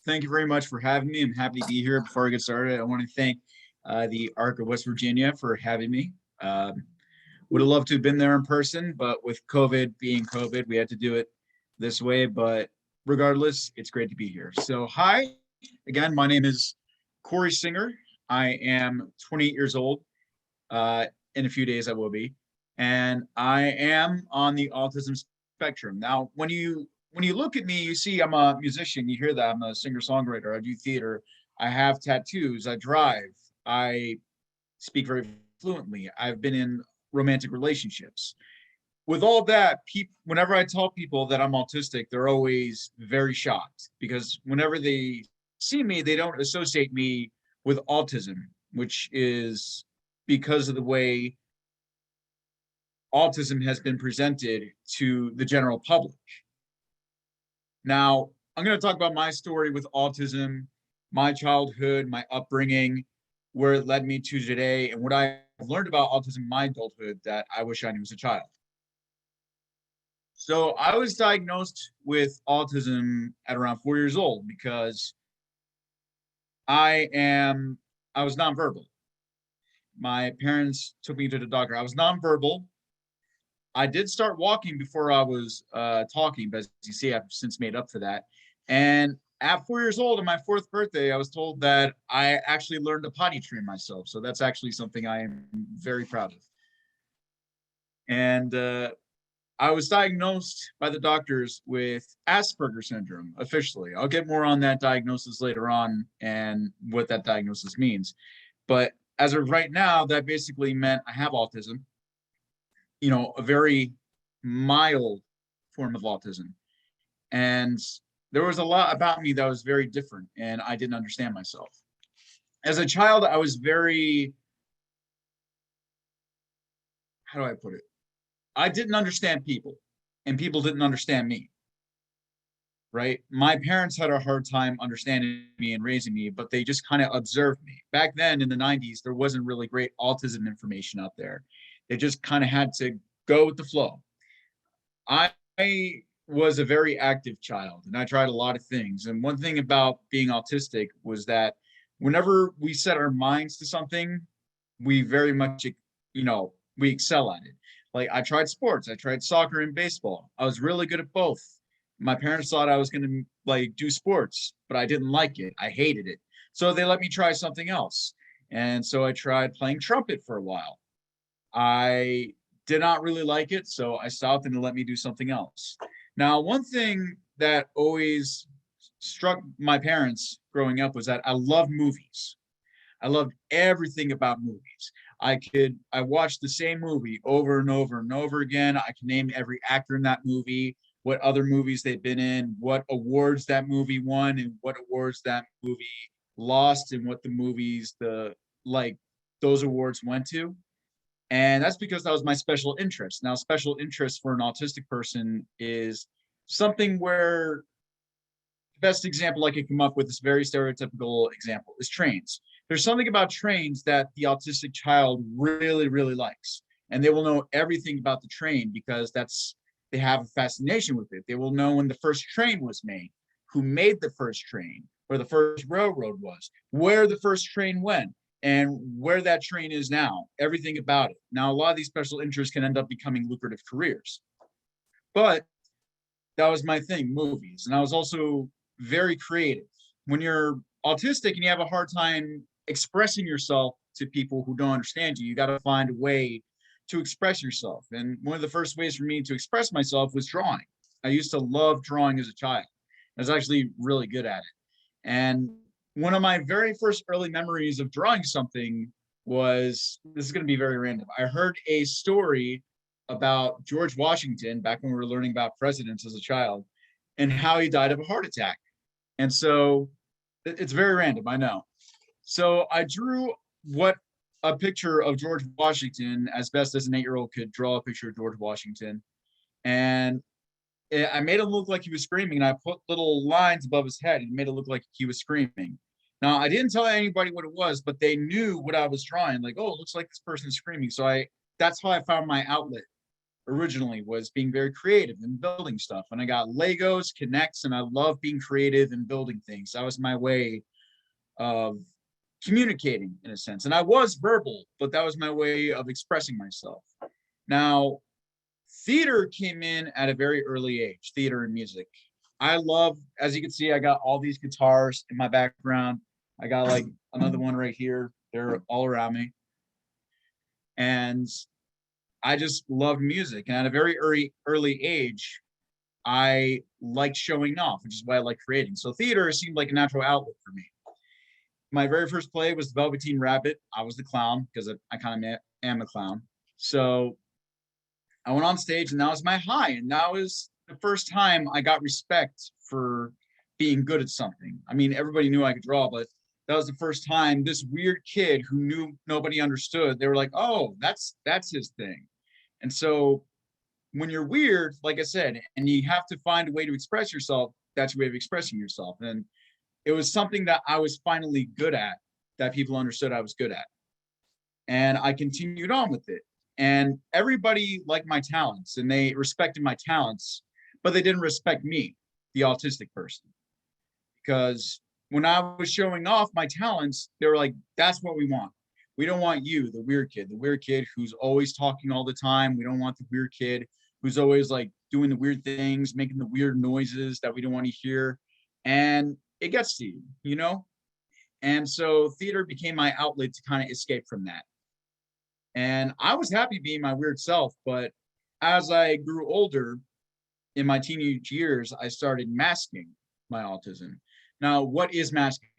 Thank you very much for having me. I'm happy to be here. Before I get started, I want to thank the ARC of West Virginia for having me. Would have loved to have been there in person, but with COVID being COVID, we had to do it this way. But regardless, it's great to be here. So, hi again. My name is Cory Singer. I am 28 years old. In a few days, I will be, and I am on the autism spectrum. Now, when you look at me, you see I'm a musician. You hear that I'm a singer-songwriter. I do theater. I have tattoos. I drive. I speak very fluently. I've been in romantic relationships. With all that, whenever I tell people that I'm autistic, they're always very shocked because whenever they see me, they don't associate me with autism, which is because of the way autism has been presented to the general public. Now, I'm going to talk about my story with autism, my childhood, my upbringing, where it led me to today, and what I've learned about autism in my adulthood that I wish I knew as a child. So I was diagnosed with autism at around 4 years old because I was nonverbal. My parents took me to the doctor. I was nonverbal. I did start walking before I was talking, but as you see, I've since made up for that. And at 4 years old, on my fourth birthday, I was told that I actually learned to potty train myself. So that's actually something I am very proud of. And I was diagnosed by the doctors with Asperger's syndrome officially. I'll get more on that diagnosis later on and what that diagnosis means. But as of right now, that basically meant I have autism, a very mild form of autism. And there was a lot about me that was very different, and I didn't understand myself. As a child, I was very, how do I put it? I didn't understand people, and people didn't understand me, right? My parents had a hard time understanding me and raising me, but they just kind of observed me. Back then in the 90s, there wasn't really great autism information out there. They just kind of had to go with the flow. I was a very active child and I tried a lot of things. And one thing about being autistic was that whenever we set our minds to something, we very much, we excel at it. Like I tried sports, I tried soccer and baseball. I was really good at both. My parents thought I was going to like do sports, but I didn't like it. I hated it. So they let me try something else. And so I tried playing trumpet for a while. I did not really like it, so I stopped and they let me do something else. Now, one thing that always struck my parents growing up was that I loved movies. I loved everything about movies. I watched the same movie over and over and over again. I can name every actor in that movie, what other movies they've been in, what awards that movie won, and what awards that movie lost, and what the movies those awards went to. And that's because that was my special interest. Now, special interest for an autistic person is something where the best example I can come up with, this very stereotypical example, is trains. There's something about trains that the autistic child really, really likes. And they will know everything about the train because they have a fascination with it. They will know when the first train was made, who made the first train, where the first railroad was, where the first train went, and where that train is now, everything about it. Now, a lot of these special interests can end up becoming lucrative careers. But that was my thing, movies. And I was also very creative. When you're autistic and you have a hard time expressing yourself to people who don't understand you, you got to find a way to express yourself. And one of the first ways for me to express myself was drawing. I used to love drawing as a child. I was actually really good at it. And one of my very first early memories of drawing something was, this is going to be very random. I heard a story about George Washington back when we were learning about presidents as a child and how he died of a heart attack. And so it's very random, I know. So I drew a picture of George Washington as best as an 8-year-old could draw a picture of George Washington. And I made him look like he was screaming, and I put little lines above his head and made it look like he was screaming. Now, I didn't tell anybody what it was, but they knew what I was drawing. Like, oh, it looks like this person's screaming. So that's how I found my outlet originally was being very creative and building stuff. And I got Legos, Connects, and I love being creative and building things. That was my way of communicating in a sense. And I was verbal, but that was my way of expressing myself. Now, theater came in at a very early age, theater and music. I love, as you can see, I got all these guitars in my background. I got like another one right here. They're all around me. And I just loved music. And at a very early age, I liked showing off, which is why I like creating. So theater seemed like a natural outlet for me. My very first play was the Velveteen Rabbit. I was the clown because I kind of am a clown. So I went on stage and that was my high. And that was the first time I got respect for being good at something. I mean, everybody knew I could draw, but that was the first time this weird kid who knew nobody understood, they were like, oh, that's his thing. And so when you're weird, like I said, and you have to find a way to express yourself, that's your way of expressing yourself. And it was something that I was finally good at, that people understood I was good at. And I continued on with it. And everybody liked my talents and they respected my talents, but they didn't respect me, the autistic person. Because when I was showing off my talents, they were like, that's what we want. We don't want you, the weird kid who's always talking all the time. We don't want the weird kid who's always like doing the weird things, making the weird noises that we don't want to hear. And it gets to you, you know? And so theater became my outlet to kind of escape from that. And I was happy being my weird self, but as I grew older in my teenage years, I started masking my autism. Now, what is masking?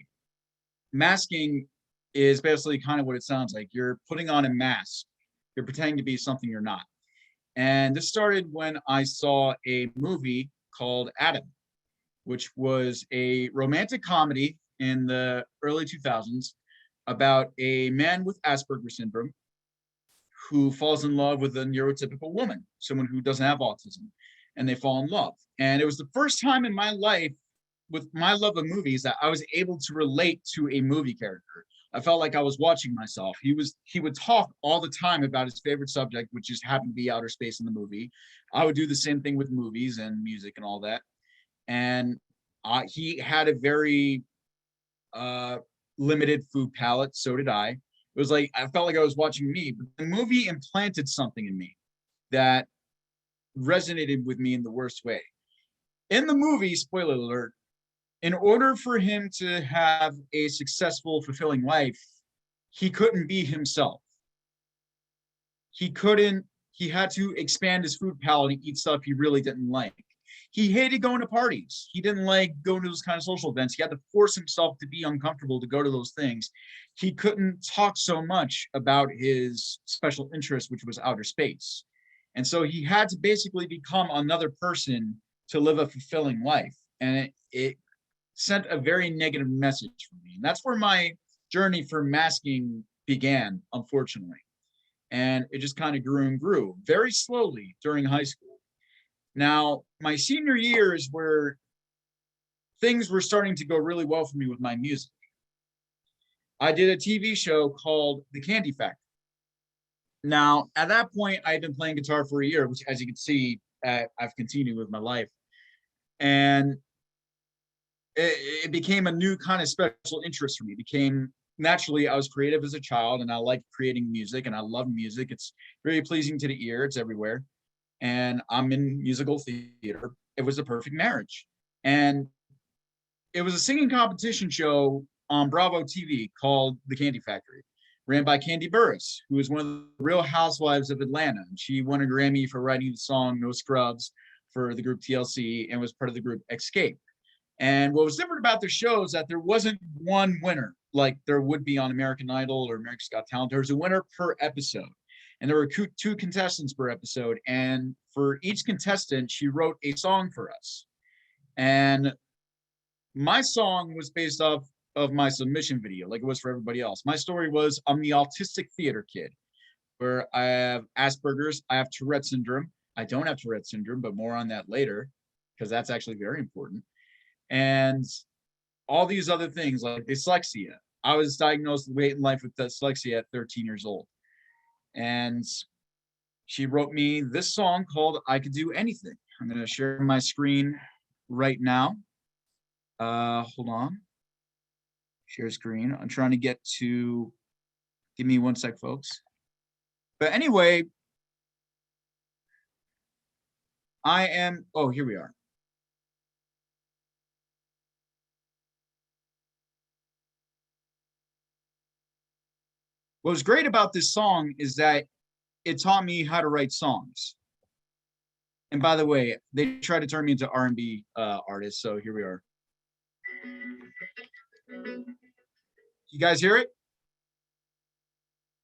Masking is basically kind of what it sounds like. You're putting on a mask. You're pretending to be something you're not. And this started when I saw a movie called Adam, which was a romantic comedy in the early 2000s about a man with Asperger's syndrome who falls in love with a neurotypical woman, someone who doesn't have autism, and they fall in love. And it was the first time in my life with my love of movies that I was able to relate to a movie character. I felt like I was watching myself. He would talk all the time about his favorite subject, which just happened to be outer space in the movie. I would do the same thing with movies and music and all that. And he had a very limited food palate. So did I. It was like, I felt like I was watching me, but the movie implanted something in me that resonated with me in the worst way. In the movie, spoiler alert, in order for him to have a successful, fulfilling life, he couldn't be himself. He had to expand his food palate and eat stuff he really didn't like. He hated going to parties. He didn't like going to those kind of social events. He had to force himself to be uncomfortable to go to those things. He couldn't talk so much about his special interest, which was outer space. And so he had to basically become another person to live a fulfilling life. And it sent a very negative message for me. And that's where my journey for masking began, unfortunately. And it just kind of grew and grew very slowly during high school. Now, my senior year is where things were starting to go really well for me with my music. I did a TV show called The Candy Factory. Now, at that point, I had been playing guitar for a year, which, as you can see, I've continued with my life. And it became a new kind of special interest for me. It became naturally, I was creative as a child and I liked creating music and I love music. It's very pleasing to the ear. It's everywhere. And I'm in musical theater. It was a perfect marriage. And it was a singing competition show on Bravo TV called The Candy Factory, ran by Candy Burris, who is one of the Real Housewives of Atlanta. And she won a Grammy for writing the song No Scrubs for the group TLC and was part of the group Escape. And what was different about the show is that there wasn't one winner like there would be on American Idol or America's Got Talent. There was a winner per episode. And there were two contestants per episode. And for each contestant, she wrote a song for us. And my song was based off of my submission video, like it was for everybody else. My story was, I'm the autistic theater kid, where I have Asperger's, I have Tourette syndrome. I don't have Tourette syndrome, but more on that later, because that's actually very important. And all these other things like dyslexia. I was diagnosed late in life with dyslexia at 13 years old. And she wrote me this song called I Could Do Anything. I'm going to share my screen right now. Hold on. Share screen. I'm trying to get to, give me one sec, folks. But anyway, oh, here we are. What was great about this song is that it taught me how to write songs. And by the way, they tried to turn me into R&B artist, so here we are. You guys hear it?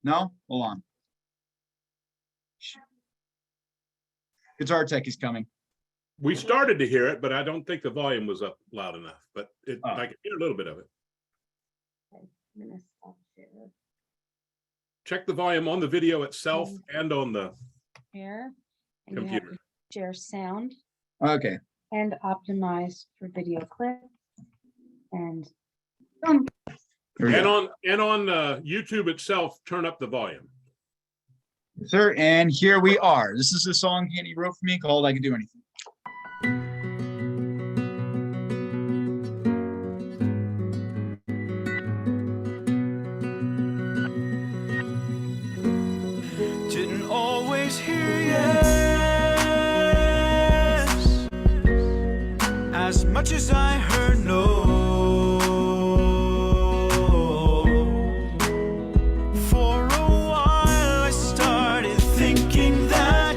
No? Hold on. Guitar tech is coming. We started to hear it, but I don't think the volume was up loud enough, but I can hear a little bit of it. I'm gonna stop share. Check the volume on the video itself and on the Here, and computer. you have to share sound Okay. and optimize for video clip. And And on YouTube itself, turn up the volume. Yes, sir, and here we are. This is a song Candy wrote for me called I Could Do Anything. Didn't always hear yes as much as I heard no. For a while I started thinking that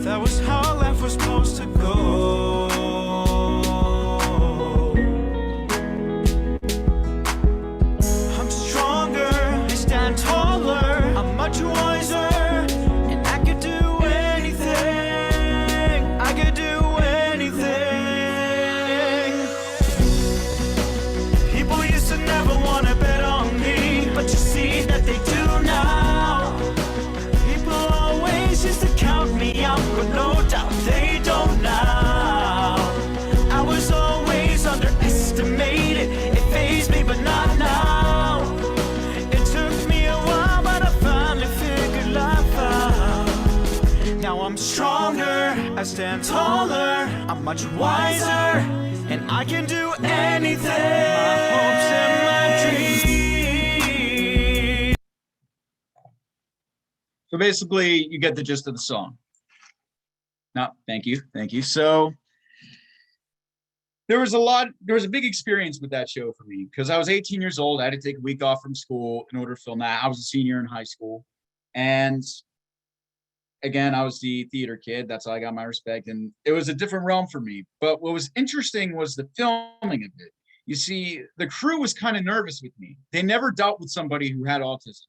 that was how life was supposed to go. I'm stronger, I stand taller, I'm much wiser, and I could do anything. I could do anything. People used to never want to bet on me, but you see that they do now. People always used to count me out, but no doubt they don't now. I was always underestimated, it fazed me, but not now. It took me a while, but I finally figured life out. Now I'm stronger, I stand taller, I'm much wiser, and I can do anything. My hopes and my dreams. So basically, you get the gist of the song. No, thank you. Thank you. So there was a big experience with that show for me because I was 18 years old. I had to take a week off from school in order to film that. I was a senior in high school. And again, I was the theater kid. That's how I got my respect. And it was a different realm for me. But what was interesting was the filming of it. You see, the crew was kind of nervous with me. They never dealt with somebody who had autism.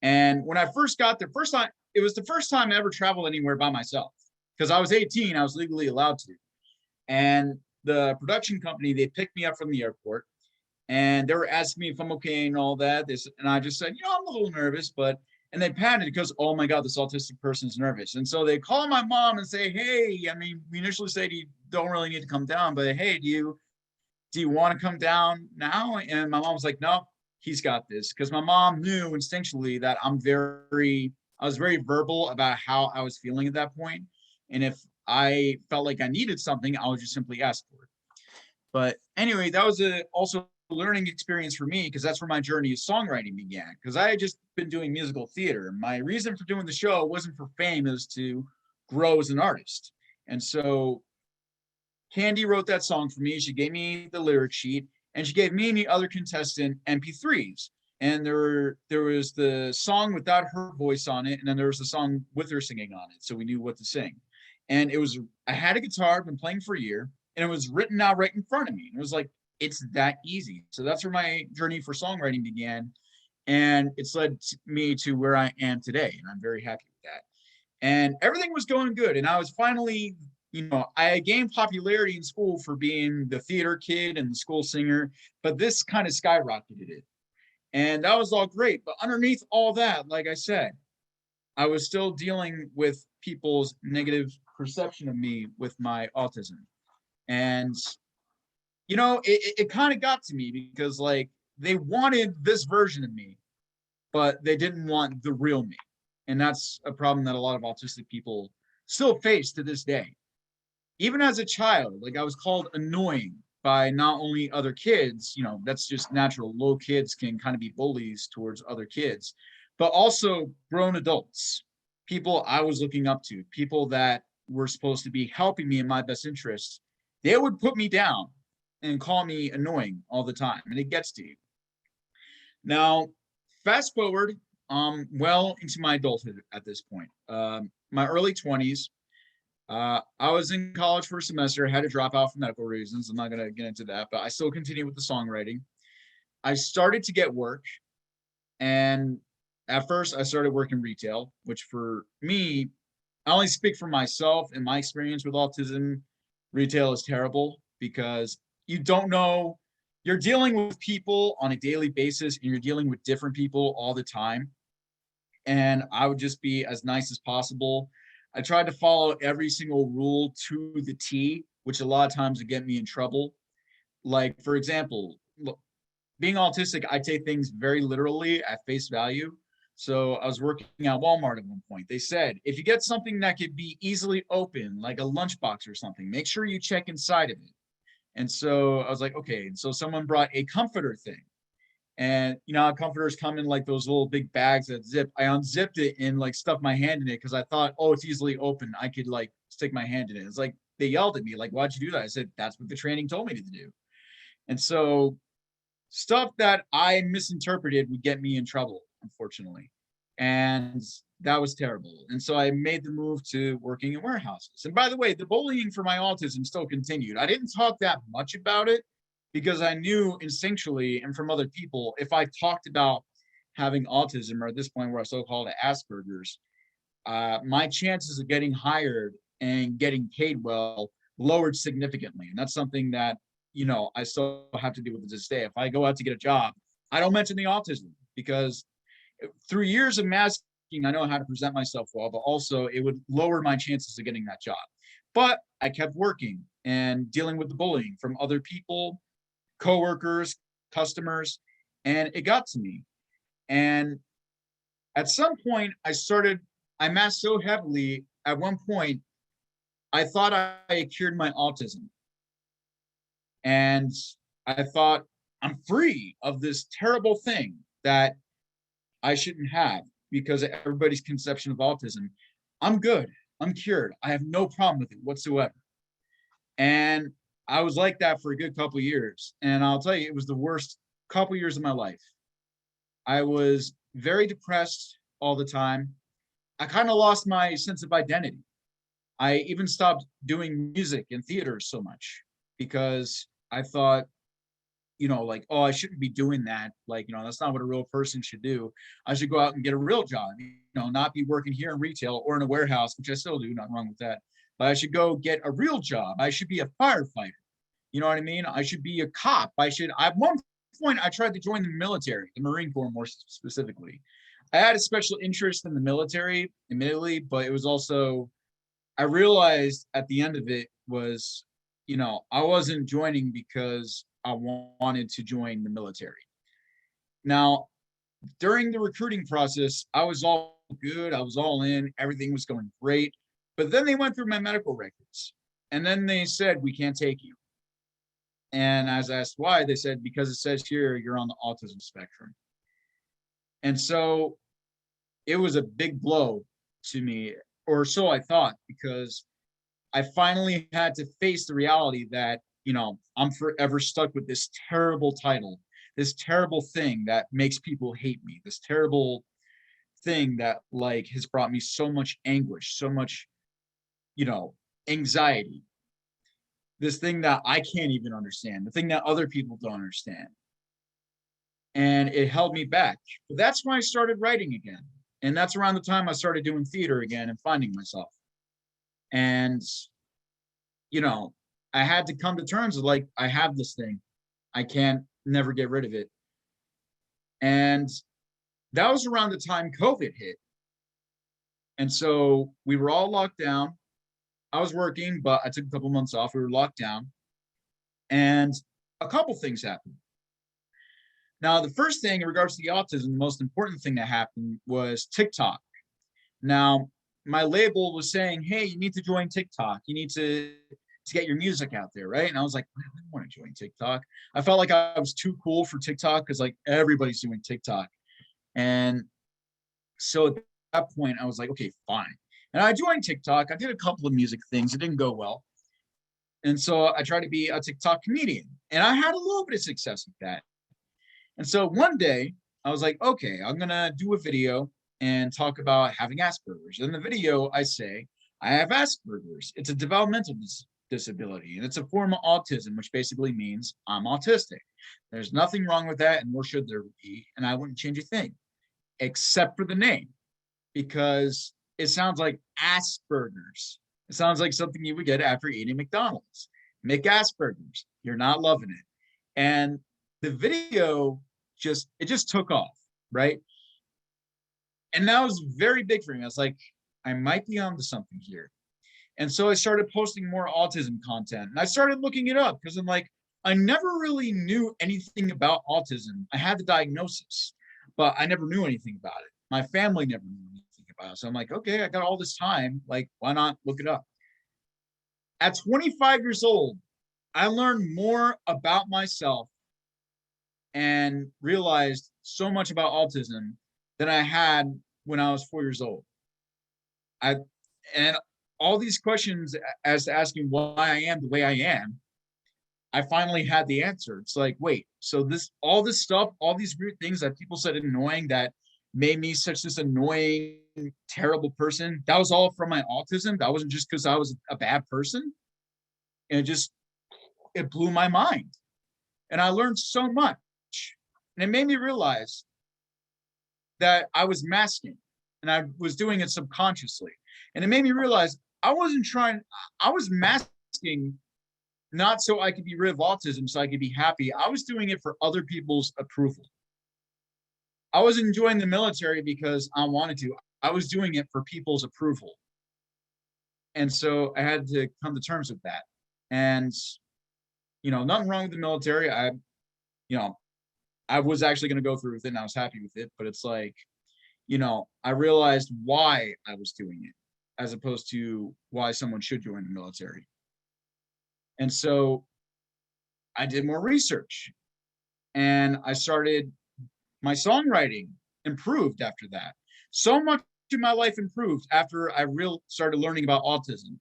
And when I first got there, it was the first time I ever traveled anywhere by myself because I was 18, I was legally allowed to. And the production company, they picked me up from the airport and they were asking me if I'm okay and all that. And I just said, I'm a little nervous, and they panicked because, oh my God, this autistic person's nervous. And so they call my mom and say, hey, we initially said you don't really need to come down, but hey, do you want to come down now? And my mom was like, no, he's got this. Because my mom knew instinctually that I was very verbal about how I was feeling at that point. And if I felt like I needed something, I would just simply ask for it. But anyway, that was also a learning experience for me because that's where my journey of songwriting began. Because I had just been doing musical theater. My reason for doing the show wasn't for fame, it was to grow as an artist. And so Candy wrote that song for me. She gave me the lyric sheet and she gave me and the other contestant MP3s. And there was the song without her voice on it, and then there was the song with her singing on it, so we knew what to sing. And I had a guitar, I've been playing for a year, and it was written out right in front of me. And it was like, it's that easy. So that's where my journey for songwriting began. And it's led me to where I am today. And I'm very happy with that. And everything was going good. And I was finally, I gained popularity in school for being the theater kid and the school singer, but this kind of skyrocketed it. And that was all great. But underneath all that, like I said, I was still dealing with people's negative perception of me with my autism. And, it kind of got to me because they wanted this version of me, but they didn't want the real me. And that's a problem that a lot of autistic people still face to this day. Even as a child, like I was called annoying by not only other kids, you know, that's just natural. Low kids can kind of be bullies towards other kids, but also grown adults, people I was looking up to, people that were supposed to be helping me in my best interests. They would put me down and call me annoying all the time, and it gets to you. Now, fast forward well into my adulthood at this point, my early 20s. I was in college for a semester, had to drop out for medical reasons. I'm not going to get into that, but I still continued with the songwriting. I started to get work, and at first I started working retail, which for me, I only speak for myself and my experience with autism. Retail is terrible because you don't know, you're dealing with people on a daily basis and you're dealing with different people all the time. And I would just be as nice as possible. I tried to follow every single rule to the T, which a lot of times would get me in trouble. Like, for example, look, being autistic, I take things very literally at face value. So I was working at Walmart at one point. They said, if you get something that could be easily open, like a lunchbox or something, make sure you check inside of it. And so I was like, okay. And so someone brought a comforter thing. And you know how comforters come in like those little big bags that zip. I unzipped it and like stuck my hand in it because I thought, oh, it's easily open. I could like stick my hand in it. It's like they yelled at me, like, why'd you do that? I said, that's what the training told me to do. And so stuff that I misinterpreted would get me in trouble, unfortunately. And that was terrible. And so I made the move to working in warehouses. And by the way, the bullying for my autism still continued. I didn't talk that much about it because I knew instinctually and from other people, if I talked about having autism, or at this point where I so-called Asperger's, my chances of getting hired and getting paid well lowered significantly. And that's something that, you know, I still have to deal with to this day. If I go out to get a job, I don't mention the autism because through years of masking, I know how to present myself well, but also it would lower my chances of getting that job. But I kept working and dealing with the bullying from other people, coworkers, customers, and it got to me. And at some point, I masked so heavily, at one point, I thought I had cured my autism. And I thought, I'm free of this terrible thing that I shouldn't have because of everybody's conception of autism. I'm good. I'm cured. I have no problem with it whatsoever. And I was like that for a good couple of years. And I'll tell you, it was the worst couple of years of my life. I was very depressed all the time. I kind of lost my sense of identity. I even stopped doing music and theater so much because I thought, you know, like, oh, I shouldn't be doing that. Like, you know, that's not what a real person should do. I should go out and get a real job, you know, not be working here in retail or in a warehouse, which I still do, nothing wrong with that. But I should go get a real job. I should be a firefighter. You know what I mean? I should be a cop. At one point, I tried to join the military, the Marine Corps more specifically. I had a special interest in the military, admittedly, but it was also, I realized at the end of it was, you know, I wasn't joining because I wanted to join the military. Now, during the recruiting process, I was all good. I was all in. Everything was going great. But then they went through my medical records. And then they said, we can't take you. And as I asked why, they said, because it says here you're on the autism spectrum. And so it was a big blow to me, or so I thought, because I finally had to face the reality that, you know, I'm forever stuck with this terrible title, this terrible thing that makes people hate me, this terrible thing that like has brought me so much anguish, so much, you know, anxiety, this thing that I can't even understand, the thing that other people don't understand. And it held me back. But that's when I started writing again. And that's around the time I started doing theater again and finding myself. And, you know, I had to come to terms with like, I have this thing. I can't never get rid of it. And that was around the time COVID hit. And so we were all locked down. I was working, but I took a couple months off. We were locked down. And a couple things happened. Now, the first thing in regards to the autism, the most important thing that happened was TikTok. Now, my label was saying, hey, you need to join TikTok. You need to get your music out there, right? And I was like, I don't want to join TikTok. I felt like I was too cool for TikTok because like everybody's doing TikTok. And so at that point, I was like, okay, fine. And I joined TikTok. I did a couple of music things. It didn't go well. And so I tried to be a TikTok comedian. And I had a little bit of success with that. And so one day I was like, okay, I'm going to do a video and talk about having Asperger's. In the video, I say, I have Asperger's. It's a developmental disability, and it's a form of autism, which basically means I'm autistic. There's nothing wrong with that, and nor should there be, and I wouldn't change a thing, except for the name, because it sounds like Asperger's. It sounds like something you would get after eating McDonald's. McAsperger's. You're not loving it. And the video just took off, right? And that was very big for me. I was like, I might be onto something here. And so I started posting more autism content. And I started looking it up because I'm like, I never really knew anything about autism. I had the diagnosis, but I never knew anything about it. My family never knew anything about it. So I'm like, okay, I got all this time. Like, why not look it up? At 25 years old, I learned more about myself and realized so much about autism than I had when I was 4 years old. And all these questions as to asking why I am the way I am, I finally had the answer. It's like, wait, so all this stuff, all these weird things that people said annoying that made me such this annoying, terrible person, that was all from my autism. That wasn't just because I was a bad person. And it blew my mind. And I learned so much. And it made me realize that I was masking and I was doing it subconsciously. And it made me realize I was masking not so I could be rid of autism, so I could be happy. I was doing it for other people's approval. I wasn't joining the military because I wanted to. I was doing it for people's approval. And so I had to come to terms with that. And, nothing wrong with the military. I was actually going to go through with it and I was happy with it, but it's like, I realized why I was doing it as opposed to why someone should join the military. And so I did more research and my songwriting improved after that. So much of my life improved after I started learning about autism.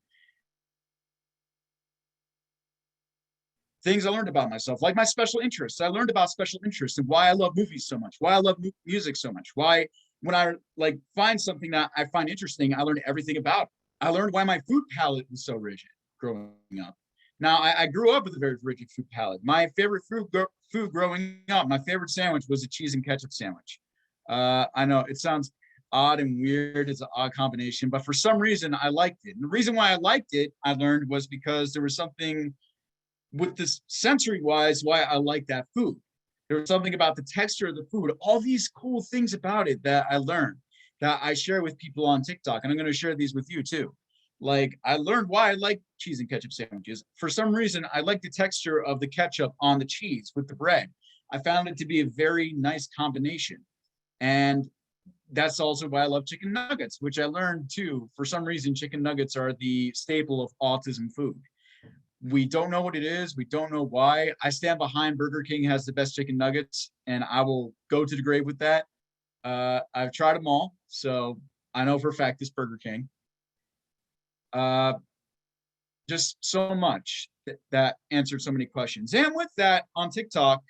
Things I learned about myself, like my special interests. I learned about special interests and why I love movies so much, why I love music so much, why when I find something that I find interesting, I learn everything about it. I learned why my food palate was so rigid growing up. Now, I grew up with a very rigid food palate. My favorite food growing up, my favorite sandwich was a cheese and ketchup sandwich. I know it sounds odd and weird. It's an odd combination, but for some reason I liked it. And the reason why I liked it, I learned, was because there was something with this sensory wise why I like that food. There was something about the texture of the food, all these cool things about it that I learned that I share with people on TikTok. And I'm going to share these with you too. Like, I learned why I like cheese and ketchup sandwiches. For some reason, I like the texture of the ketchup on the cheese with the bread. I found it to be a very nice combination. And that's also why I love chicken nuggets, which I learned too. For some reason, chicken nuggets are the staple of autism food. We don't know what it is. We don't know why. I stand behind Burger King has the best chicken nuggets, and I will go to the grave with that. I've tried them all, so I know for a fact it's Burger King. Just so much that answered so many questions. And with that, on TikTok,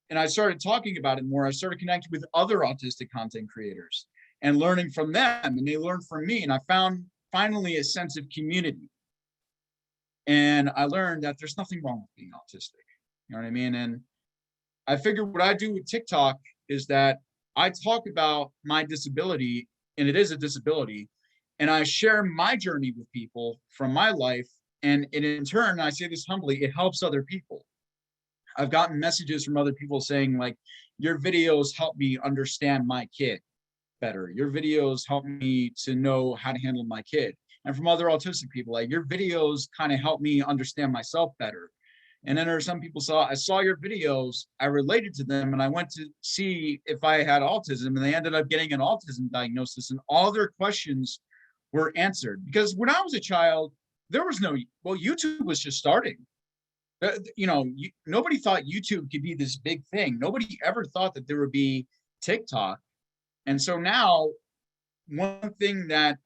and I started talking about it more, I started connecting with other autistic content creators and learning from them, and they learned from me. And I found finally a sense of community. And I learned that there's nothing wrong with being autistic. You know what I mean? And I figured what I do with TikTok is that I talk about my disability, and it is a disability, and I share my journey with people from my life. And in turn, I say this humbly, it helps other people. I've gotten messages from other people saying, like, your videos help me understand my kid better. Your videos help me to know how to handle my kid. And from other autistic people, like, your videos kind of help me understand myself better. And then there are some people I saw your videos, I related to them, and I went to see if I had autism, and they ended up getting an autism diagnosis, and all their questions were answered. Because when I was a child, there was no, well, YouTube was just starting. Nobody thought YouTube could be this big thing. Nobody ever thought that there would be TikTok. And so now, one thing that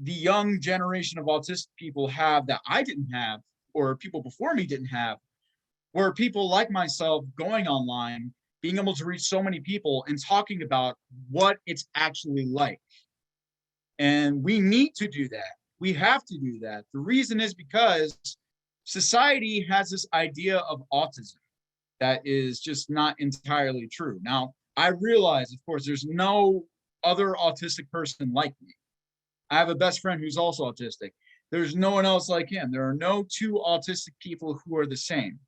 the young generation of autistic people have that I didn't have, or people before me didn't have, were people like myself going online, being able to reach so many people and talking about what it's actually like. And we need to do that. We have to do that. The reason is because society has this idea of autism that is just not entirely true. Now, I realize, of course, there's no other autistic person like me. I have a best friend who's also autistic. There's no one else like him. There are no two autistic people who are the same.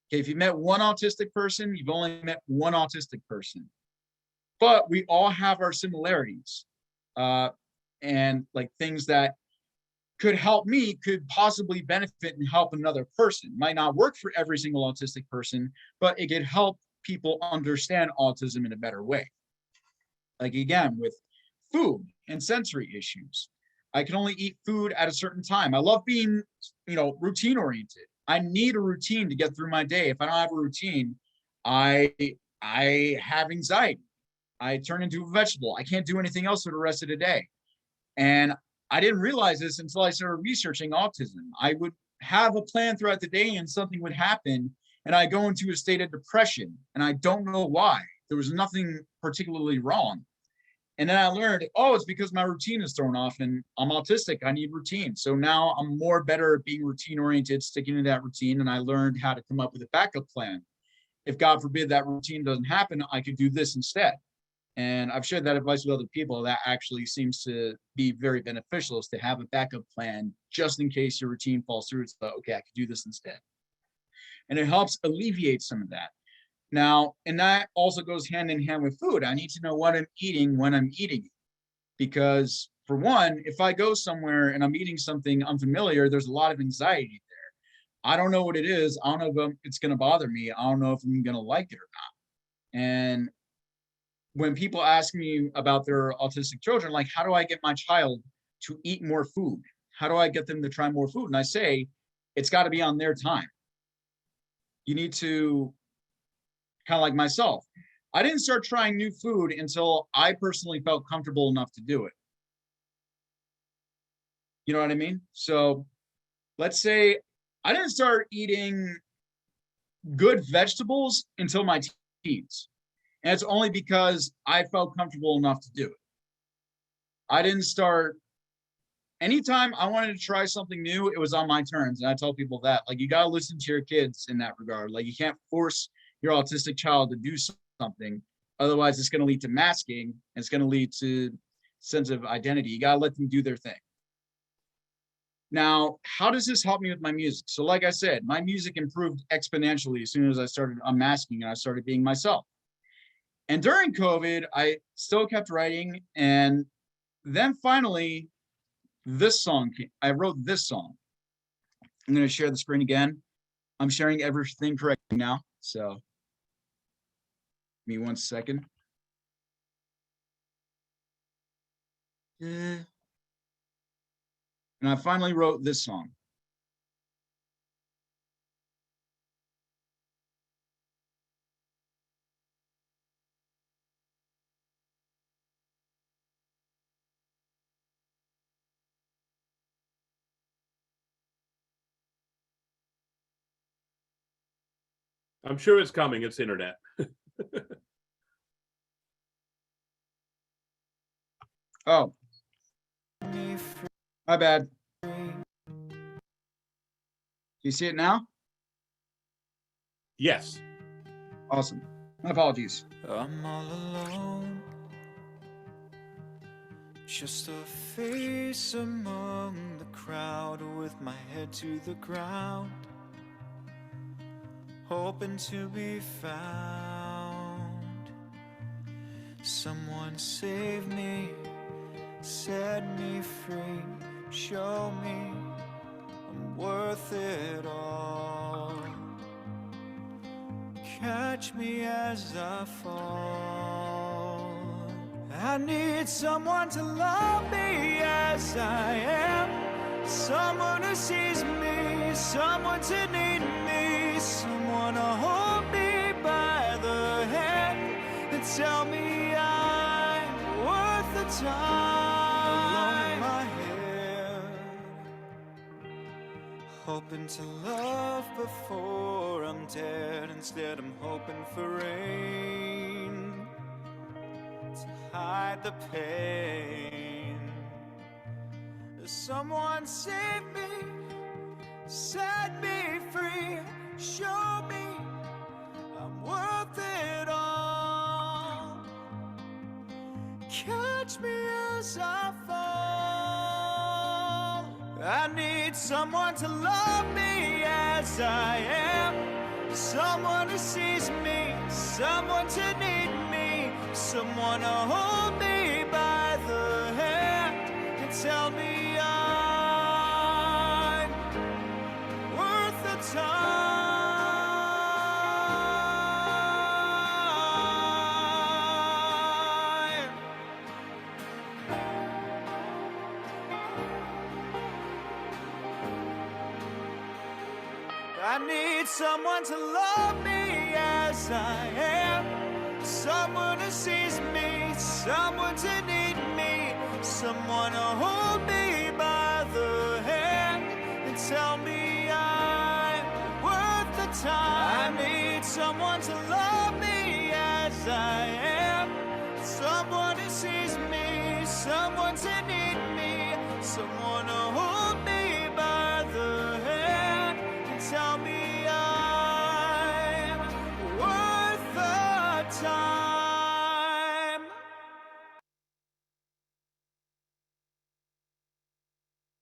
Okay, if you met one autistic person, you've only met one autistic person. But we all have our similarities. And like things that could help me could possibly benefit and help another person. Might not work for every single autistic person, but it could help people understand autism in a better way. Like again, with food and sensory issues. I can only eat food at a certain time. I love being, routine oriented. I need a routine to get through my day. If I don't have a routine, I have anxiety. I turn into a vegetable. I can't do anything else for the rest of the day. And I didn't realize this until I started researching autism. I would have a plan throughout the day and something would happen and I go into a state of depression and I don't know why. There was nothing particularly wrong. And then I learned, it's because my routine is thrown off and I'm autistic. I need routine. So now I'm more better at being routine oriented, sticking to that routine. And I learned how to come up with a backup plan. If God forbid that routine doesn't happen, I could do this instead. And I've shared that advice with other people. That actually seems to be very beneficial, is to have a backup plan just in case your routine falls through. It's like, okay, I could do this instead. And it helps alleviate some of that. Now, and that also goes hand in hand with food. I need to know what I'm eating when I'm eating it. Because for one, if I go somewhere and I'm eating something unfamiliar, there's a lot of anxiety there. I don't know what it is. I don't know if it's going to bother me. I don't know if I'm going to like it or not. And when people ask me about their autistic children, like, how do I get my child to eat more food? How do I get them to try more food? And I say, it's got to be on their time. You need to, kind of like myself, I didn't start trying new food until I personally felt comfortable enough to do it. You know what I mean? So let's say I didn't start eating good vegetables until my teens. And it's only because I felt comfortable enough to do it. I didn't start, anytime I wanted to try something new, it was on my terms. And I tell people that, like, you got to listen to your kids in that regard. Like, you can't force your autistic child to do something. Otherwise, it's going to lead to masking. And it's going to lead to sense of identity. You got to let them do their thing. Now, how does this help me with my music? So like I said, my music improved exponentially as soon as I started unmasking and I started being myself. And during COVID, I still kept writing. And then finally, I wrote this song. I'm going to share the screen again. I'm sharing everything correctly now. So give me 1 second. And I finally wrote this song. I'm sure it's coming. It's internet. Oh, my bad. You see it now? Yes. Awesome. My apologies. I'm all alone, just a face among the crowd, with my head to the ground, hoping to be found. Someone save me, set me free, show me I'm worth it all. catch me as I fall. I need someone to love me as I am, someone who sees me, someone to need me, someone to hold me by the hand and tell me I'm worth the time. My head, hoping to love before I'm dead. Instead I'm hoping for rain to hide the pain. Someone save me, set me free, show me I'm worth it all. Catch me as I fall. I need someone to love me as I am, someone who sees me, someone to need me, someone to hold me by the hand and tell me I'm worth the time. I need someone to love me as I am, someone who sees me, someone to need me, someone to hold me by the hand and tell me I'm worth the time. I need someone to love me as I am, someone who sees me, someone to need me, someone to hold me by the hand and tell me I'm worth the time.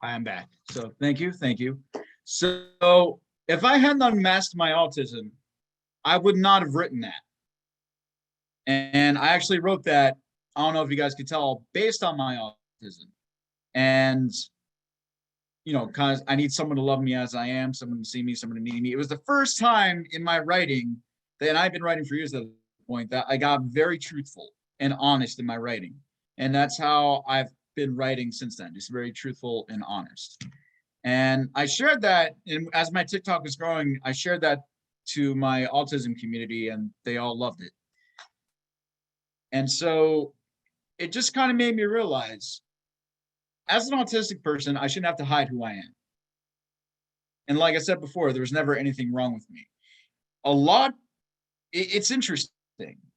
I am back. So thank you. So if I hadn't unmasked my autism, I would not have written that. And I actually wrote that, I don't know if you guys could tell, based on my autism. And, you know, because I need someone to love me as I am, someone to see me, someone to need me. It was the first time in my writing, and I've been writing for years at this point, that I got very truthful and honest in my writing. And that's how I've been writing since then, just very truthful and honest. And I shared that, and as my TikTok was growing, I shared that to my autism community, and they all loved it. And so it just kind of made me realize, as an autistic person, I shouldn't have to hide who I am. And like I said before, there was never anything wrong with me. It's interesting.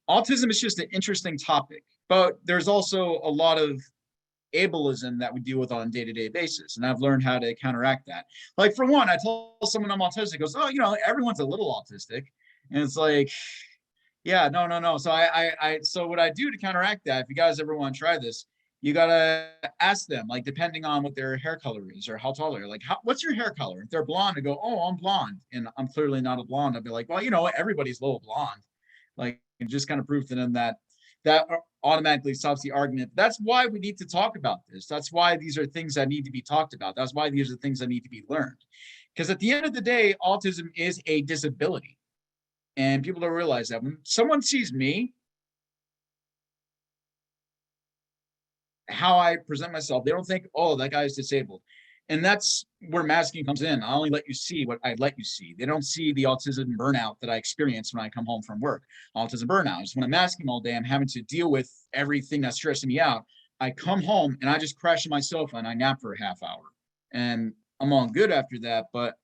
Autism is just an interesting topic, but there's also a lot of ableism that we deal with on a day-to-day basis. And I've learned how to counteract that. Like, for one, I tell someone I'm autistic, goes, oh, you know, everyone's a little autistic. And it's like, yeah, no. So so what I do to counteract that, if you guys ever want to try this, you gotta ask them, like, depending on what their hair color is or how tall they're, like, what's your hair color? If they're blonde, I go, oh, I'm blonde, and I'm clearly not a blonde. I'd be like, well, you know, everybody's a little blonde. Like, it just kind of prove to them that automatically stops the argument. That's why we need to talk about this. That's why these are things that need to be talked about. That's why these are things that need to be learned. Because at the end of the day, autism is a disability. And people don't realize that. When someone sees me, how I present myself, they don't think, oh, that guy is disabled. And that's where masking comes in. I only let you see what I let you see. They don't see the autism burnout that I experience when I come home from work. Autism burnout is when I'm masking all day, I'm having to deal with everything that's stressing me out. I come home and I just crash on my sofa and I nap for a half hour. And I'm all good after that, but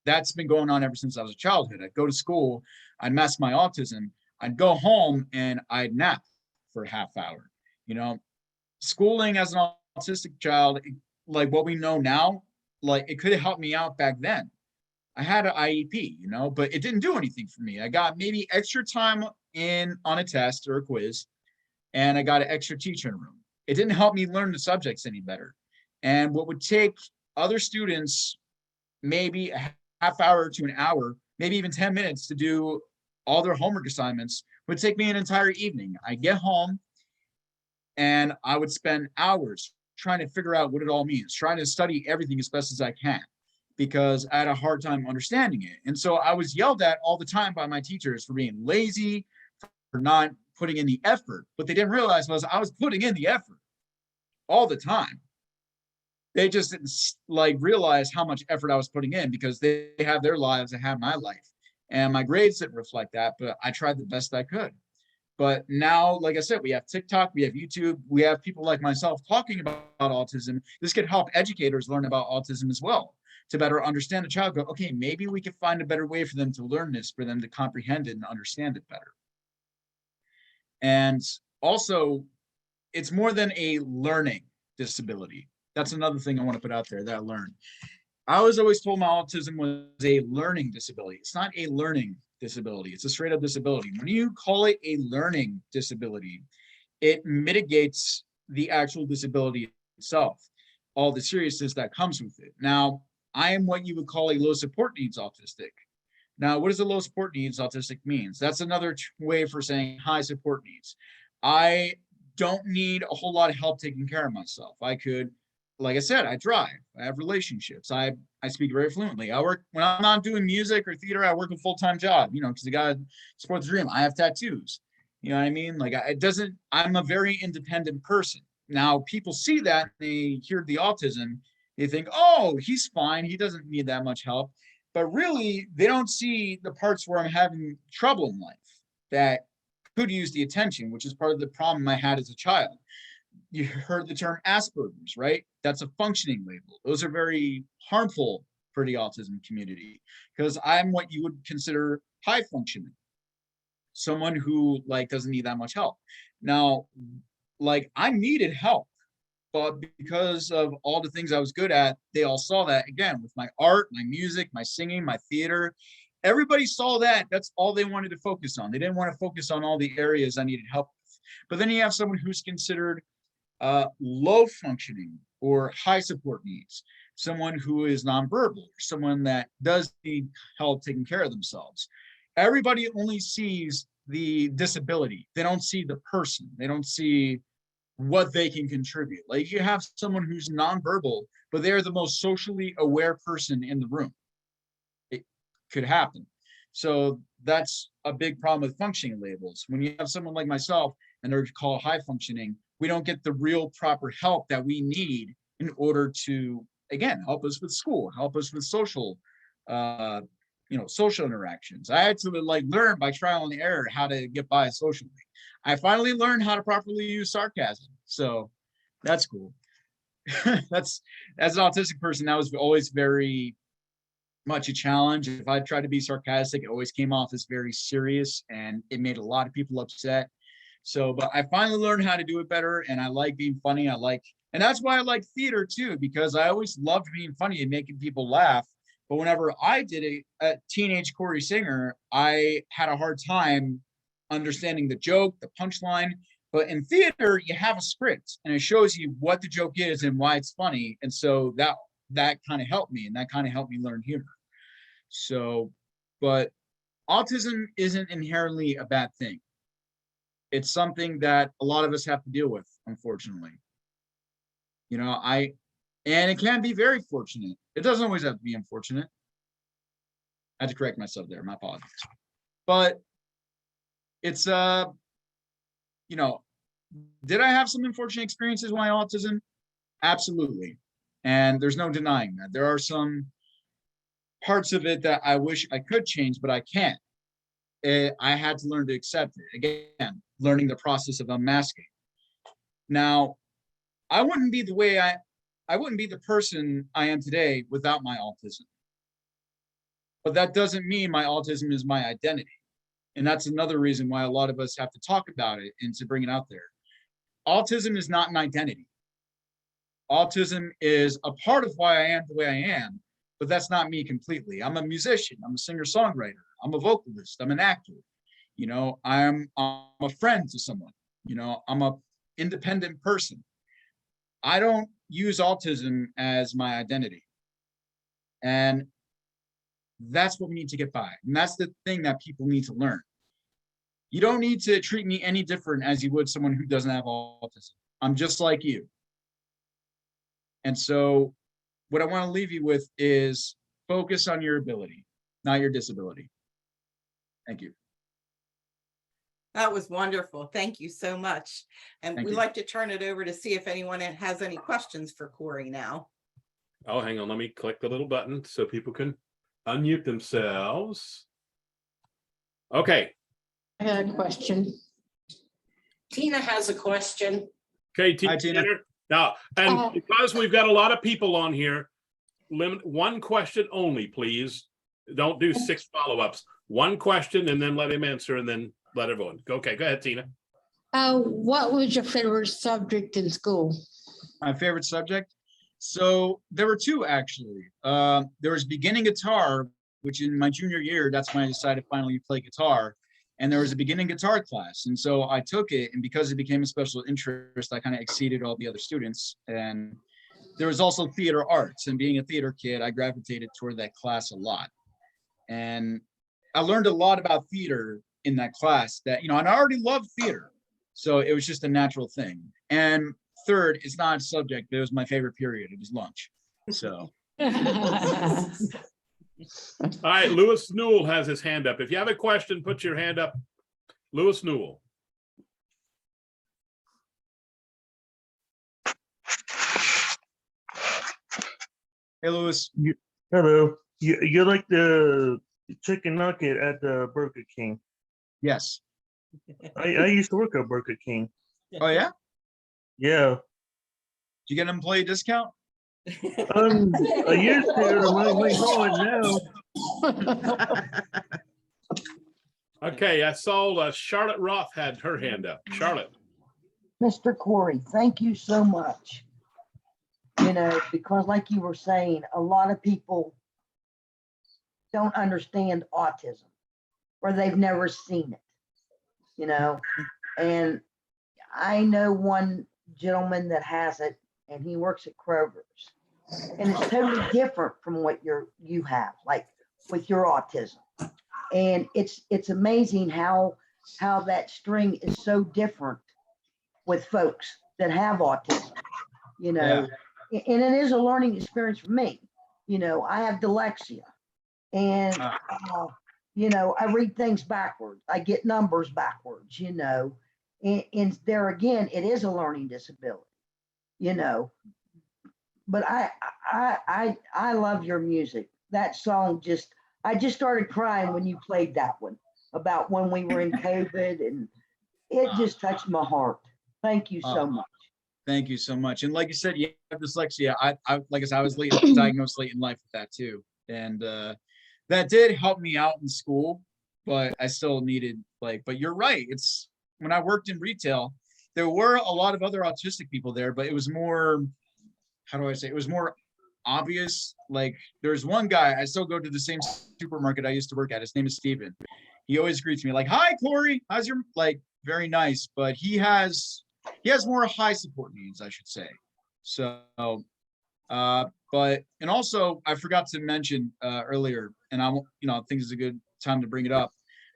that's been going on ever since I was a childhood. I'd go to school, I'd mask my autism, I'd go home and I'd nap for a half hour. You know, schooling as an autistic child, like what we know now, like it could have helped me out back then. I had an IEP, you know, but it didn't do anything for me. I got maybe extra time on a test or a quiz, and I got an extra teacher in a room. It didn't help me learn the subjects any better. And what would take other students maybe a half hour to an hour, maybe even 10 minutes to do all their homework assignments would take me an entire evening. I get home and I would spend hours trying to figure out what it all means, trying to study everything as best as I can, because I had a hard time understanding it. And so I was yelled at all the time by my teachers for being lazy, for not putting in the effort. What they didn't realize was I was putting in the effort all the time. They just didn't like realize how much effort I was putting in because they have their lives, I have my life. And my grades didn't reflect that, but I tried the best I could. But now, like I said, we have TikTok, we have YouTube, we have people like myself talking about autism. This could help educators learn about autism as well, to better understand the child. Go, okay, maybe we could find a better way for them to learn this, for them to comprehend it and understand it better. And also, it's more than a learning disability. That's another thing I want to put out there that I learned. I was always told my autism was a learning disability. It's not a learning disability. It's a straight up disability. When you call it a learning disability, it mitigates the actual disability itself, all the seriousness that comes with it. Now, I am what you would call a low support needs autistic. Now, what does a low support needs autistic means? That's another way for saying high support needs. I don't need a whole lot of help taking care of myself. I could, like I said, I drive, I have relationships, I speak very fluently. I work, when I'm not doing music or theater, I work a full-time job, you know, because the guy supports the dream. I have tattoos, you know what I mean? Like, I'm a very independent person. Now, people see that, they hear the autism, they think, oh, he's fine, he doesn't need that much help. But really, they don't see the parts where I'm having trouble in life that could use the attention, which is part of the problem I had as a child. You heard the term Asperger's, right? That's a functioning label. Those are very harmful for the autism community because I'm what you would consider high functioning, someone who like doesn't need that much help. Now, like I needed help, but because of all the things I was good at, they all saw that again with my art, my music, my singing, my theater. Everybody saw that. That's all they wanted to focus on. They didn't want to focus on all the areas I needed help with. But then you have someone who's considered low functioning or high support needs, someone who is nonverbal, someone that does need help taking care of themselves. Everybody only sees the disability. They don't see the person. They don't see what they can contribute. Like you have someone who's nonverbal, but they're the most socially aware person in the room. It could happen. So that's a big problem with functioning labels. When you have someone like myself and they're called high functioning, we don't get the real proper help that we need in order to, again, help us with school, help us with social, social interactions. I had to like learn by trial and error how to get by socially. I finally learned how to properly use sarcasm. So that's cool. That's, as an autistic person, that was always very much a challenge. If I tried to be sarcastic, it always came off as very serious and it made a lot of people upset. So, but I finally learned how to do it better and I like being funny. And that's why I like theater too, because I always loved being funny and making people laugh. But whenever I did a teenage Cory singer, I had a hard time understanding the joke, the punchline. But in theater, you have a script and it shows you what the joke is and why it's funny. And so that kind of helped me and that kind of helped me learn humor. So, but autism isn't inherently a bad thing. It's something that a lot of us have to deal with, unfortunately. You know, and it can be very fortunate. It doesn't always have to be unfortunate. I had to correct myself there, my apologies. But it's, did I have some unfortunate experiences with my autism? Absolutely. And there's no denying that. There are some parts of it that I wish I could change, but I can't. I had to learn to accept it. Again, learning the process of unmasking. Now, I wouldn't be the person I am today without my autism. But that doesn't mean my autism is my identity. And that's another reason why a lot of us have to talk about it and to bring it out there. Autism is not an identity. Autism is a part of why I am the way I am, but that's not me completely. I'm a musician, I'm a singer-songwriter, I'm a vocalist, I'm an actor. You know, I'm a friend to someone. You know, I'm a independent person. I don't use autism as my identity. And that's what we need to get by. And that's the thing that people need to learn. You don't need to treat me any different as you would someone who doesn't have autism. I'm just like you. And so what I want to leave you with is focus on your ability, not your disability. Thank you. That was wonderful. Thank you so much. And Thank we'd you. like to turn it over to see if anyone has any questions for Cory now. Oh, hang on. Let me click the little button so people can unmute themselves. Okay. I got a question. Tina has a question. Okay, Hi, Tina. Now, and because we've got a lot of people on here, limit one question only, please. Don't do 6 follow-ups. One question and then let him answer and then let everyone go. Okay, go ahead, Tina. What was your favorite subject in school? My favorite subject? So there were 2 actually. There was beginning guitar, which in my junior year, that's when I decided to finally play guitar. And there was a beginning guitar class. And so I took it, and because it became a special interest, I kind of exceeded all the other students. And there was also theater arts, and being a theater kid, I gravitated toward that class a lot. And I learned a lot about theater in that class that, and I already loved theater. So it was just a natural thing. And third, it's not a subject, but it was my favorite period. It was lunch. So. All right, Lewis Newell has his hand up. If you have a question, put your hand up. Lewis Newell. Hey, Lewis. Hello. You like the chicken nugget at the Burger King? Yes. I used to work at Burger King. Oh, yeah? Yeah. Did you get an employee discount? I used to. I might go now. Okay, I saw Charlotte Roth had her hand up. Charlotte. Mr. Cory, thank you so much. Because like you were saying, a lot of people don't understand autism or they've never seen it, and I know one gentleman that has it, and he works at Kroger's, and it's totally different from what you have, like with your autism. And it's amazing how that string is so different with folks that have autism, Yeah. And it is a learning experience for me. I have dyslexia, and I read things backwards. I get numbers backwards, and there again, it is a learning disability, but I love your music. That song I just started crying when you played that one about when we were in COVID, and it just touched my heart. Thank you so much. Thank you so much. And like you said, you have dyslexia. I like I said, I was diagnosed late in life with that too. And that did help me out in school, but I still needed but you're right. It's when I worked in retail, there were a lot of other autistic people there, but it was more, how do I say, it was more obvious. Like there's one guy, I still go to the same supermarket I used to work at. His name is Steven. He always greets me like, "Hi, Cory, how's your," very nice, but he has more high support needs, I should say. So, and also I forgot to mention earlier, and I think it's a good time to bring it up.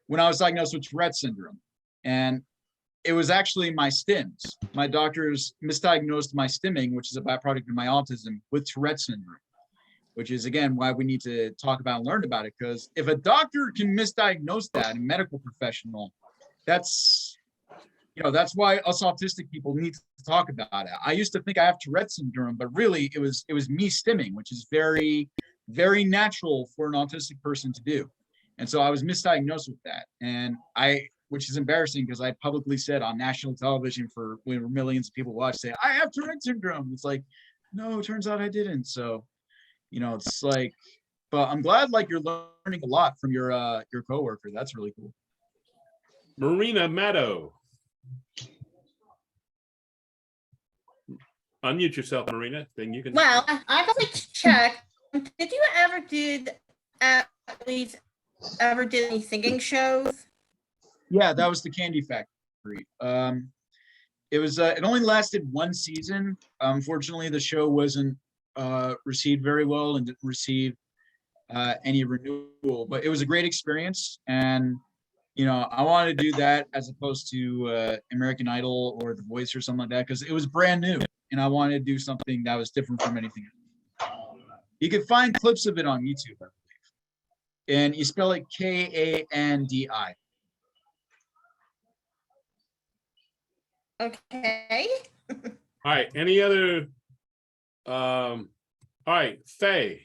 When I was diagnosed with Tourette syndrome, and it was actually my stims. My doctors misdiagnosed my stimming, which is a byproduct of my autism, with Tourette syndrome, which is again why we need to talk about and learn about it. Because if a doctor can misdiagnose that, a medical professional, that's why us autistic people need to talk about it. I used to think I have Tourette syndrome, but really it was me stimming, which is very, very natural for an autistic person to do. And so I was misdiagnosed with that. And which is embarrassing because I publicly said on national television for when millions of people watch, say, "I have Tourette syndrome." It's like, no, it turns out I didn't. So, it's but I'm glad you're learning a lot from your coworker. That's really cool. Marina Meadow. Unmute yourself, Marina. Then you can. Well, I'd like to check. Did you ever did any singing shows? Yeah, that was the Candy Factory. It was it only lasted 1 season. Unfortunately, the show wasn't received very well and didn't receive any renewal, but it was a great experience. And I wanted to do that as opposed to American Idol or The Voice or something like that, because it was brand new and I wanted to do something that was different from anything else. You can find clips of it on YouTube, I believe. And you spell it Kandi. Okay. All right, any other, all right, Faye.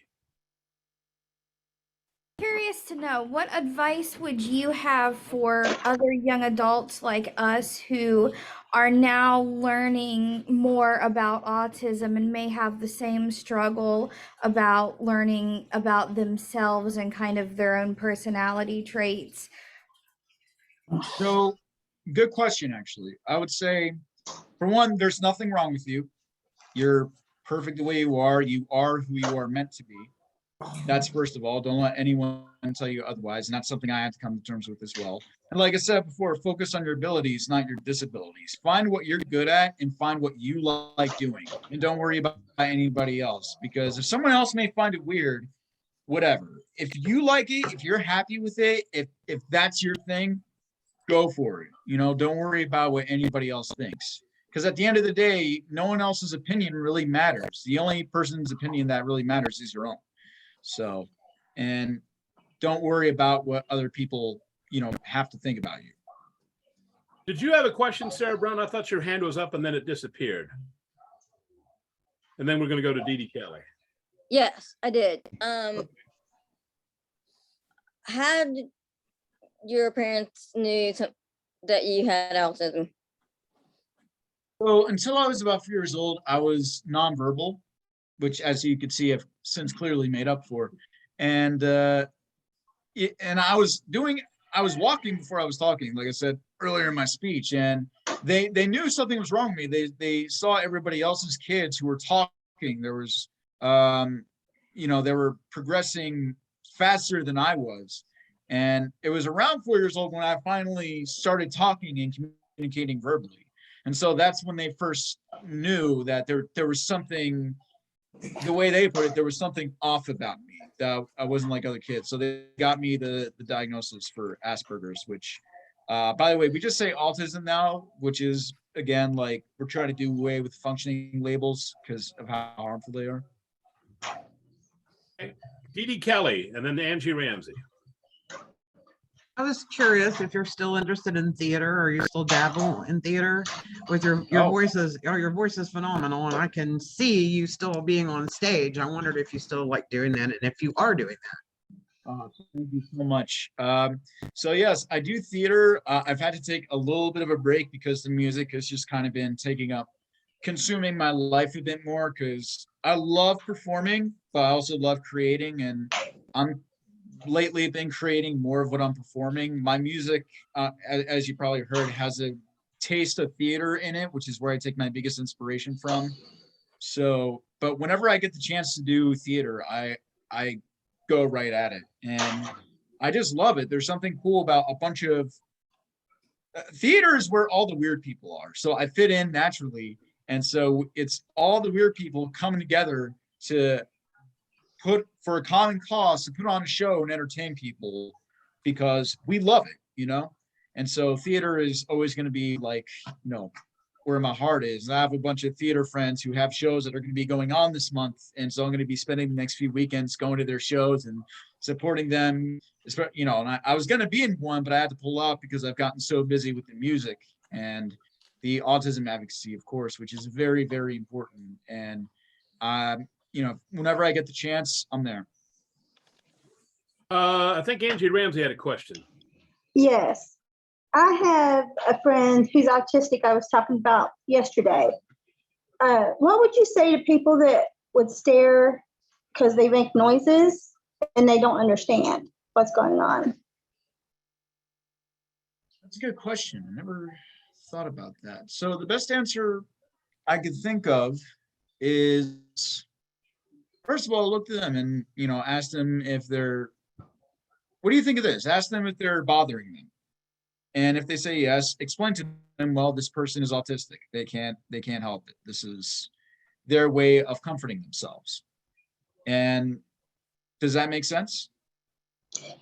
Curious to know, what advice would you have for other young adults like us who are now learning more about autism and may have the same struggle about learning about themselves and kind of their own personality traits? So, good question, actually. I would say, for one, there's nothing wrong with you. You're perfect the way you are. You are who you are meant to be. That's first of all. Don't let anyone tell you otherwise. And that's something I have to come to terms with as well. And like I said before, focus on your abilities, not your disabilities. Find what you're good at and find what you like doing. And don't worry about anybody else, because if someone else may find it weird, whatever. If you like it, if you're happy with it, if that's your thing, go for it. You know, don't worry about what anybody else thinks. Because at the end of the day, no one else's opinion really matters. The only person's opinion that really matters is your own. So, and don't worry about what other people, have to think about you. Did you have a question, Sarah Brown? I thought your hand was up and then it disappeared. And then we're going to go to Dee Dee Kelly. Yes, I did. How did your parents knew that you had autism? So until I was about 4 years old, I was nonverbal, which, as you can see, I've since clearly made up for. And I was walking before I was talking, like I said earlier in my speech, and they knew something was wrong with me. They saw everybody else's kids who were talking. There was, they were progressing faster than I was. And it was around 4 years old when I finally started talking and communicating verbally. And so that's when they first knew that there was something, the way they put it, there was something off about me, that I wasn't like other kids. So they got me the diagnosis for Asperger's, which, by the way, we just say autism now, which is, again, like, we're trying to do away with functioning labels because of how harmful they are. Dee Dee Kelly, and then Angie Ramsey. I was curious if you're still interested in theater, or you still dabble in theater. With your voice is phenomenal, and I can see you still being on stage. I wondered if you still like doing that, and if you are doing that. Thank you so much. So yes, I do theater. I've had to take a little bit of a break because the music has just kind of been consuming my life a bit more, because I love performing, but I also love creating, and I'm lately been creating more of what I'm performing. My music, as you probably heard, has a taste of theater in it, which is where I take my biggest inspiration from. So, but whenever I get the chance to do theater, I go right at it, and I just love it. There's something cool about a bunch of theater is where all the weird people are. So I fit in naturally, and so it's all the weird people coming together to put for a common cause, to put on a show and entertain people, because we love it, And so theater is always going to be like, where my heart is. And I have a bunch of theater friends who have shows that are going to be going on this month. And so I'm going to be spending the next few weekends going to their shows and supporting them, and I was going to be in one, but I had to pull out because I've gotten so busy with the music and the autism advocacy, of course, which is very, very important. And, whenever I get the chance, I'm there. I think Angie Ramsey had a question. Yes. I have a friend who's autistic I was talking about yesterday. What would you say to people that would stare because they make noises and they don't understand what's going on? That's a good question. I never thought about that. So the best answer I could think of is, first of all, look to them and, ask them if what do you think of this? Ask them if they're bothering them. And if they say yes, explain to them, well, this person is autistic. They can't help it. This is their way of comforting themselves. And does that make sense?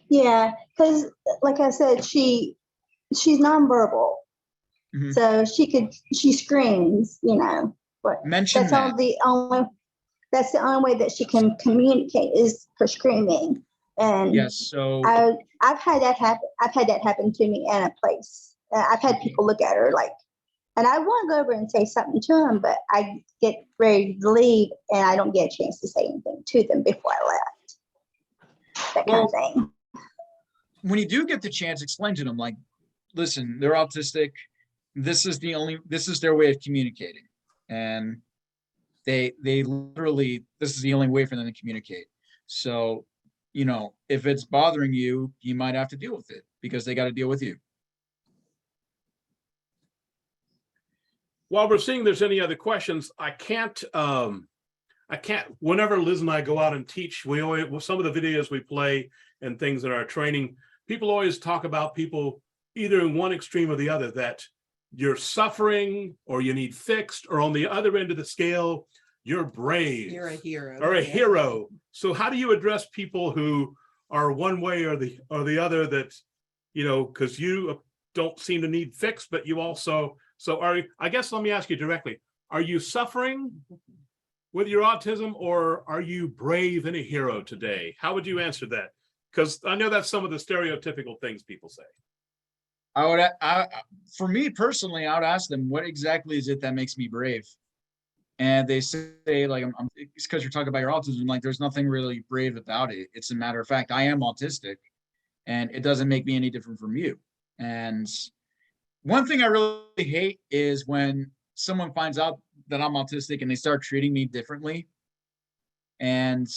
Yeah, because like I said, she's nonverbal. Mm-hmm. So she screams, but mention that's all the only. that's the only way that she can communicate is for screaming. And Yes, so I've had that happen. I've had that happen to me in a place. I've had people look at her like, and I want to go over and say something to them, but I get ready to leave and I don't get a chance to say anything to them before I left. That kind of thing. when you do get the chance, explain to them, like, listen, they're autistic. This is their way of communicating. And they literally, this is the only way for them to communicate. So, you know, if it's bothering you, you might have to deal with it because they got to deal with you. While we're seeing there's any other questions, I can't, whenever Liz and I go out and teach, we always, some of the videos we play and things in our training, people always talk about people either in one extreme or the other, that you're suffering or you need fixed, or on the other end of the scale, you're brave. You're a hero. Or a Yeah. hero. So how do you address people who are one way or the other, that, you know, because you don't seem to need fixed, but you also, so I guess let me ask you directly, are you suffering with your autism, or are you brave and a hero today? How would you answer that? Because I know that's some of the stereotypical things people say. For me personally, I would ask them, what exactly is it that makes me brave? And they say, like, it's because you're talking about your autism. Like, there's nothing really brave about it. It's a matter of fact, I am autistic, and it doesn't make me any different from you. And one thing I really hate is when someone finds out that I'm autistic and they start treating me differently. And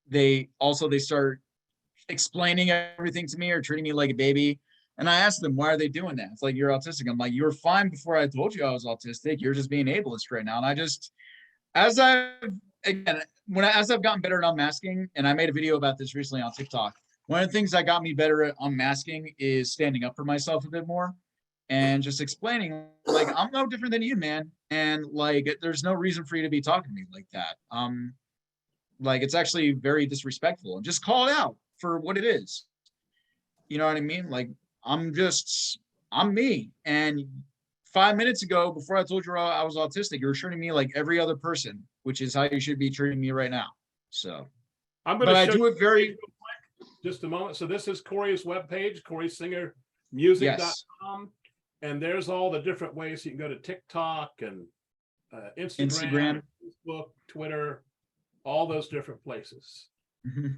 they start explaining everything to me or treating me like a baby. And I ask them, why are they doing that? It's like, you're autistic. I'm like, you were fine before I told you I was autistic. You're just being ableist right now. And I just, as I've gotten better at unmasking, and I made a video about this recently on TikTok, one of the things that got me better at unmasking is standing up for myself a bit more and just explaining, like, I'm no different than you, man. And like, there's no reason for you to be talking to me like that. Like, it's actually very disrespectful, and just call it out for what it is. You know what I mean? Like, I'm me. And 5 minutes ago, before I told you I was autistic, you were treating me like every other person, which is how you should be treating me right now. So, I'm going to show I do it very, just a moment. So this is Cory's webpage, CorySingerMusic.com. yes. And there's all the different ways you can go to TikTok and Instagram, Facebook, Twitter, all those different places. Mm-hmm.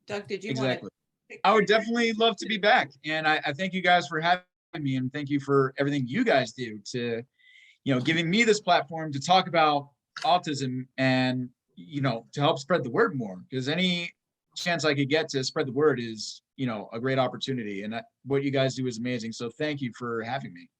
Doug, did you Exactly. want I would definitely love to be back. And I thank you guys for having me, and thank you for everything you guys do to, you know, giving me this platform to talk about autism and, you know, to help spread the word more, because any chance I could get to spread the word is, you know, a great opportunity. And what you guys do is amazing. So thank you for having me.